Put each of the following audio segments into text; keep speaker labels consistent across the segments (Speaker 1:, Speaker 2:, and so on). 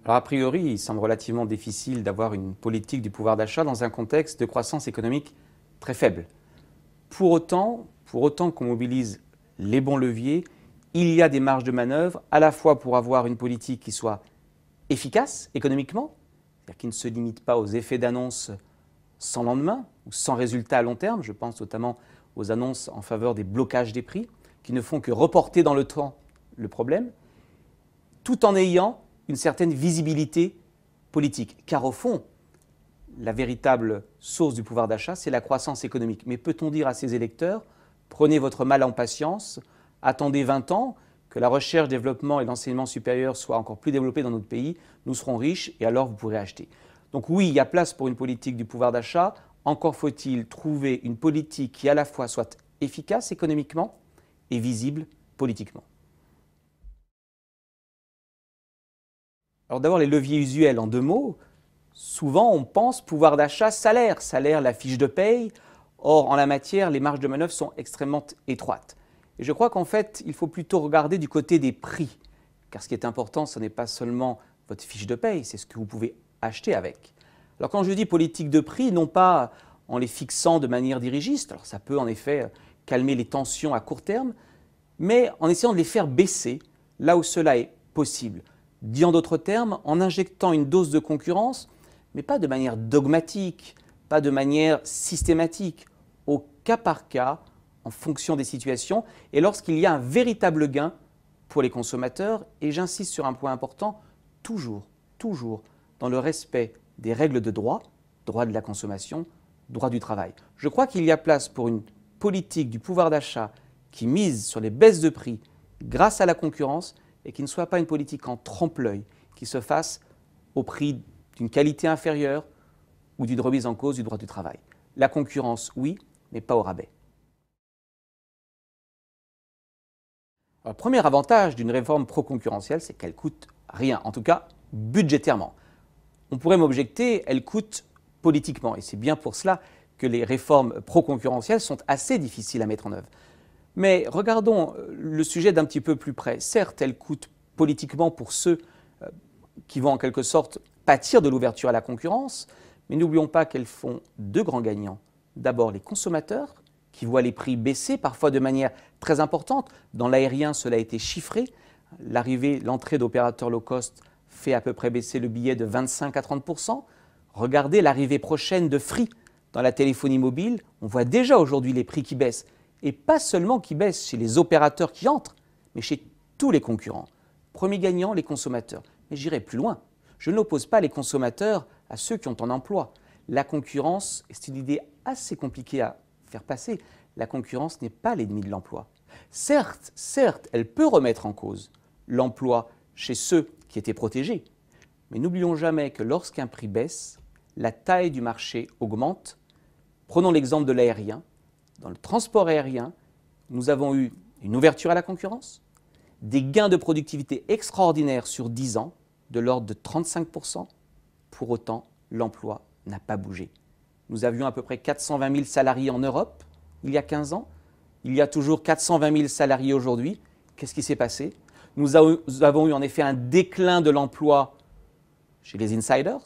Speaker 1: Alors a priori, il semble relativement difficile d'avoir une politique du pouvoir d'achat dans un contexte de croissance économique très faible. Pour autant qu'on mobilise les bons leviers, il y a des marges de manœuvre à la fois pour avoir une politique qui soit efficace économiquement, c'est-à-dire qui ne se limite pas aux effets d'annonce sans lendemain ou sans résultat à long terme. Je pense notamment aux annonces en faveur des blocages des prix, qui ne font que reporter dans le temps le problème, tout en ayant une certaine visibilité politique. Car au fond, la véritable source du pouvoir d'achat, c'est la croissance économique. Mais peut-on dire à ses électeurs, prenez votre mal en patience, attendez 20 ans, que la recherche, développement et l'enseignement supérieur soient encore plus développés dans notre pays, nous serons riches et alors vous pourrez acheter. Donc oui, il y a place pour une politique du pouvoir d'achat, encore faut-il trouver une politique qui à la fois soit efficace économiquement et visible politiquement. Alors d'abord les leviers usuels en 2 mots. Souvent on pense pouvoir d'achat, salaire, la fiche de paye. Or en la matière, les marges de manœuvre sont extrêmement étroites. Et je crois qu'en fait, il faut plutôt regarder du côté des prix. Car ce qui est important, ce n'est pas seulement votre fiche de paye, c'est ce que vous pouvez acheter avec. Alors quand je dis politique de prix, non pas en les fixant de manière dirigiste, alors ça peut en effet calmer les tensions à court terme, mais en essayant de les faire baisser là où cela est possible. Dit en d'autres termes, en injectant une dose de concurrence, mais pas de manière dogmatique, pas de manière systématique, au cas par cas, en fonction des situations, et lorsqu'il y a un véritable gain pour les consommateurs, et j'insiste sur un point important, toujours dans le respect des règles de droit, droit de la consommation, droit du travail. Je crois qu'il y a place pour une politique du pouvoir d'achat qui mise sur les baisses de prix grâce à la concurrence et qui ne soit pas une politique en trompe-l'œil, qui se fasse au prix d'une qualité inférieure ou d'une remise en cause du droit du travail. La concurrence, oui, mais pas au rabais. Alors, le premier avantage d'une réforme pro-concurrentielle, c'est qu'elle coûte rien, en tout cas budgétairement. On pourrait m'objecter, elle coûte politiquement, et c'est bien pour cela que les réformes pro-concurrentielles sont assez difficiles à mettre en œuvre. Mais regardons le sujet d'un petit peu plus près. Certes, elles coûtent politiquement pour ceux qui vont en quelque sorte pâtir de l'ouverture à la concurrence, mais n'oublions pas qu'elles font 2 grands gagnants. D'abord les consommateurs, qui voient les prix baisser, parfois de manière très importante. Dans l'aérien, cela a été chiffré. L'entrée d'opérateurs low cost fait à peu près baisser le billet de 25 à 30%. Regardez l'arrivée prochaine de Free dans la téléphonie mobile. On voit déjà aujourd'hui les prix qui baissent. Et pas seulement qui baissent chez les opérateurs qui entrent, mais chez tous les concurrents. Premier gagnant, les consommateurs. Mais j'irai plus loin. Je n'oppose pas les consommateurs à ceux qui ont un emploi. La concurrence, et c'est une idée assez compliquée à faire passer, la concurrence n'est pas l'ennemi de l'emploi. Certes, elle peut remettre en cause l'emploi chez ceux qui étaient protégés, mais n'oublions jamais que lorsqu'un prix baisse, la taille du marché augmente. Prenons l'exemple de l'aérien. Dans le transport aérien, nous avons eu une ouverture à la concurrence, des gains de productivité extraordinaires sur 10 ans, de l'ordre de 35%. Pour autant, l'emploi n'a pas bougé. Nous avions à peu près 420 000 salariés en Europe il y a 15 ans. Il y a toujours 420 000 salariés aujourd'hui. Qu'est-ce qui s'est passé? Nous avons eu en effet un déclin de l'emploi chez les insiders,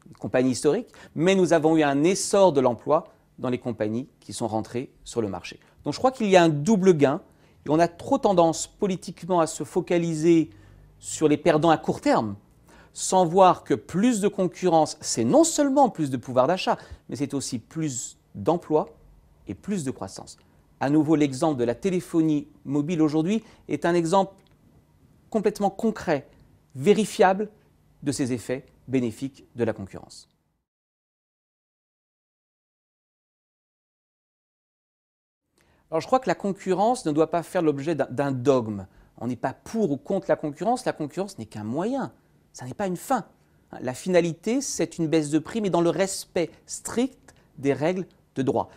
Speaker 1: les compagnies historiques, mais nous avons eu un essor de l'emploi dans les compagnies qui sont rentrées sur le marché. Donc je crois qu'il y a un double gain et on a trop tendance politiquement à se focaliser sur les perdants à court terme, sans voir que plus de concurrence, c'est non seulement plus de pouvoir d'achat, mais c'est aussi plus d'emplois et plus de croissance. À nouveau, l'exemple de la téléphonie mobile aujourd'hui est un exemple complètement concret, vérifiable de ces effets bénéfiques de la concurrence. Alors je crois que la concurrence ne doit pas faire l'objet d'un dogme. On n'est pas pour ou contre la concurrence n'est qu'un moyen, ça n'est pas une fin. La finalité, c'est une baisse de prix, mais dans le respect strict des règles de droit.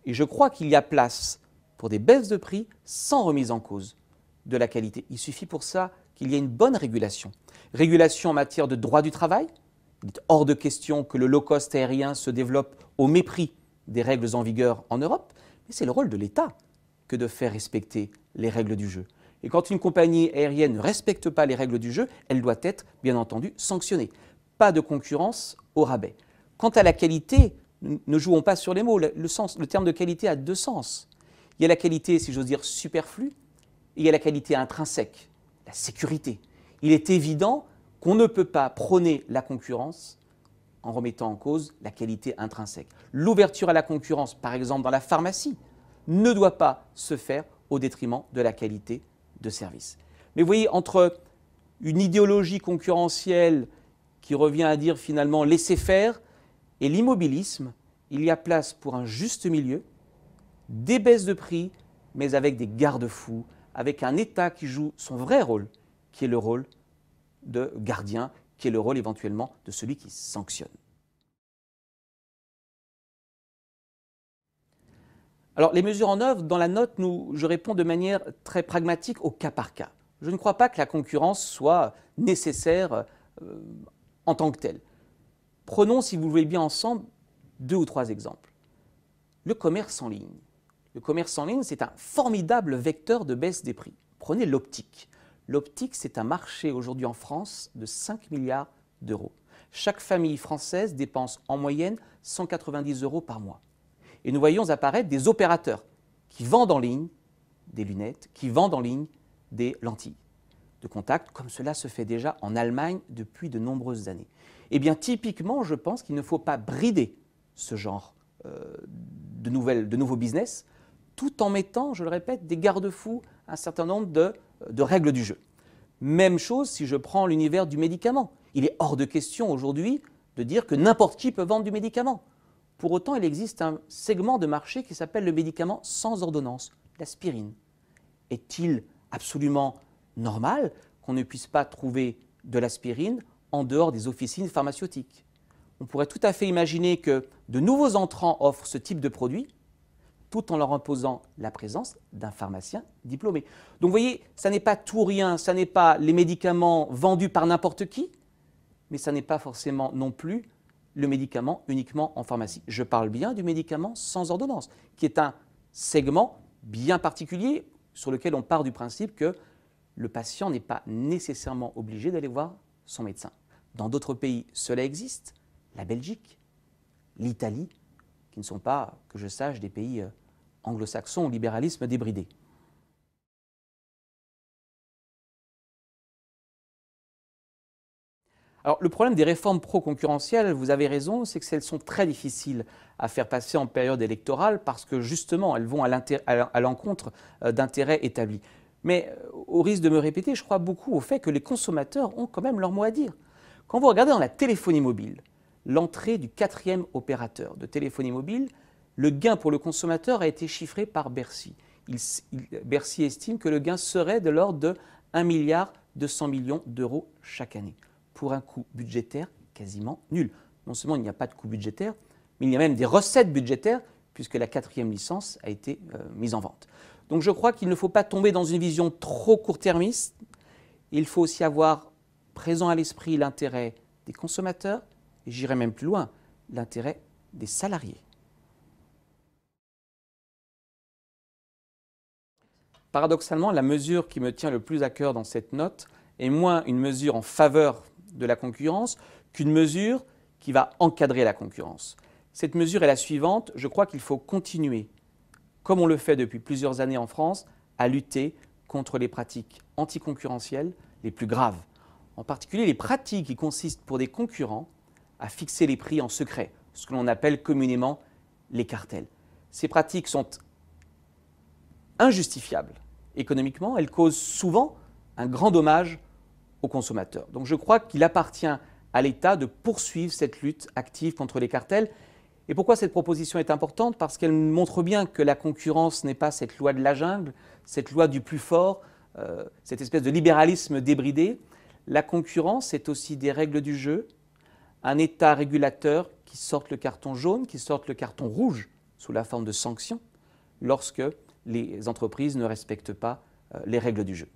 Speaker 1: Et je crois qu'il y a place pour des baisses de prix sans remise en cause de la qualité. Il suffit pour ça qu'il y ait une bonne régulation. Régulation en matière de droit du travail. Il est hors de question que le low-cost aérien se développe au mépris des règles en vigueur en Europe. Mais c'est le rôle de l'État que de faire respecter les règles du jeu. Et quand une compagnie aérienne ne respecte pas les règles du jeu, elle doit être, bien entendu, sanctionnée. Pas de concurrence au rabais. Quant à la qualité, ne jouons pas sur les mots. Le terme de qualité a deux sens. Il y a la qualité, si j'ose dire, superflue, et il y a la qualité intrinsèque, la sécurité. Il est évident qu'on ne peut pas prôner la concurrence en remettant en cause la qualité intrinsèque. L'ouverture à la concurrence, par exemple dans la pharmacie, ne doit pas se faire au détriment de la qualité de service. Mais vous voyez, entre une idéologie concurrentielle qui revient à dire finalement laisser faire et l'immobilisme, il y a place pour un juste milieu, des baisses de prix, mais avec des garde-fous, avec un État qui joue son vrai rôle, qui est le rôle de gardien, qui est le rôle éventuellement de celui qui sanctionne. Alors, les mesures en œuvre, dans la note, je réponds de manière très pragmatique au cas par cas. Je ne crois pas que la concurrence soit nécessaire en tant que telle. Prenons, si vous le voulez bien ensemble, 2 ou 3 exemples. Le commerce en ligne. Le commerce en ligne, c'est un formidable vecteur de baisse des prix. Prenez l'optique. L'optique, c'est un marché aujourd'hui en France de 5 milliards d'euros. Chaque famille française dépense en moyenne 190 € par mois. Et nous voyons apparaître des opérateurs qui vendent en ligne des lunettes, qui vendent en ligne des lentilles de contact, comme cela se fait déjà en Allemagne depuis de nombreuses années. Eh bien, typiquement, je pense qu'il ne faut pas brider ce genre de nouveaux business, tout en mettant, je le répète, des garde-fous, un certain nombre de règles du jeu. Même chose si je prends l'univers du médicament. Il est hors de question aujourd'hui de dire que n'importe qui peut vendre du médicament. Pour autant, il existe un segment de marché qui s'appelle le médicament sans ordonnance, l'aspirine. Est-il absolument normal qu'on ne puisse pas trouver de l'aspirine en dehors des officines pharmaceutiques? On pourrait tout à fait imaginer que de nouveaux entrants offrent ce type de produit, tout en leur imposant la présence d'un pharmacien diplômé. Donc vous voyez, ça n'est pas tout ou rien, ça n'est pas les médicaments vendus par n'importe qui, mais ça n'est pas forcément non plus le médicament uniquement en pharmacie. Je parle bien du médicament sans ordonnance, qui est un segment bien particulier sur lequel on part du principe que le patient n'est pas nécessairement obligé d'aller voir son médecin. Dans d'autres pays, cela existe, la Belgique, l'Italie, qui ne sont pas, que je sache, des pays anglo-saxons au libéralisme débridé. Alors, le problème des réformes pro-concurrentielles, vous avez raison, c'est qu'elles sont très difficiles à faire passer en période électorale parce que justement, elles vont à l'encontre d'intérêts établis. Mais au risque de me répéter, je crois beaucoup au fait que les consommateurs ont quand même leur mot à dire. Quand vous regardez dans la téléphonie mobile, l'entrée du 4e opérateur de téléphonie mobile, le gain pour le consommateur a été chiffré par Bercy. Bercy estime que le gain serait de l'ordre de 1,2 milliard d'euros chaque année, pour un coût budgétaire quasiment nul. Non seulement il n'y a pas de coût budgétaire, mais il y a même des recettes budgétaires, puisque la 4e licence a été mise en vente. Donc je crois qu'il ne faut pas tomber dans une vision trop court-termiste. Il faut aussi avoir présent à l'esprit l'intérêt des consommateurs, et j'irai même plus loin, l'intérêt des salariés. Paradoxalement, la mesure qui me tient le plus à cœur dans cette note est moins une mesure en faveur de la concurrence qu'une mesure qui va encadrer la concurrence. Cette mesure est la suivante. Je crois qu'il faut continuer, comme on le fait depuis plusieurs années en France, à lutter contre les pratiques anticoncurrentielles les plus graves. En particulier les pratiques qui consistent pour des concurrents à fixer les prix en secret, ce que l'on appelle communément les cartels. Ces pratiques sont injustifiables économiquement, elles causent souvent un grand dommage aux consommateurs. Donc je crois qu'il appartient à l'État de poursuivre cette lutte active contre les cartels. Et pourquoi cette proposition est importante? Parce qu'elle montre bien que la concurrence n'est pas cette loi de la jungle, cette loi du plus fort, cette espèce de libéralisme débridé. La concurrence, c'est aussi des règles du jeu, un État régulateur qui sorte le carton jaune, qui sorte le carton rouge sous la forme de sanctions lorsque les entreprises ne respectent pas les règles du jeu.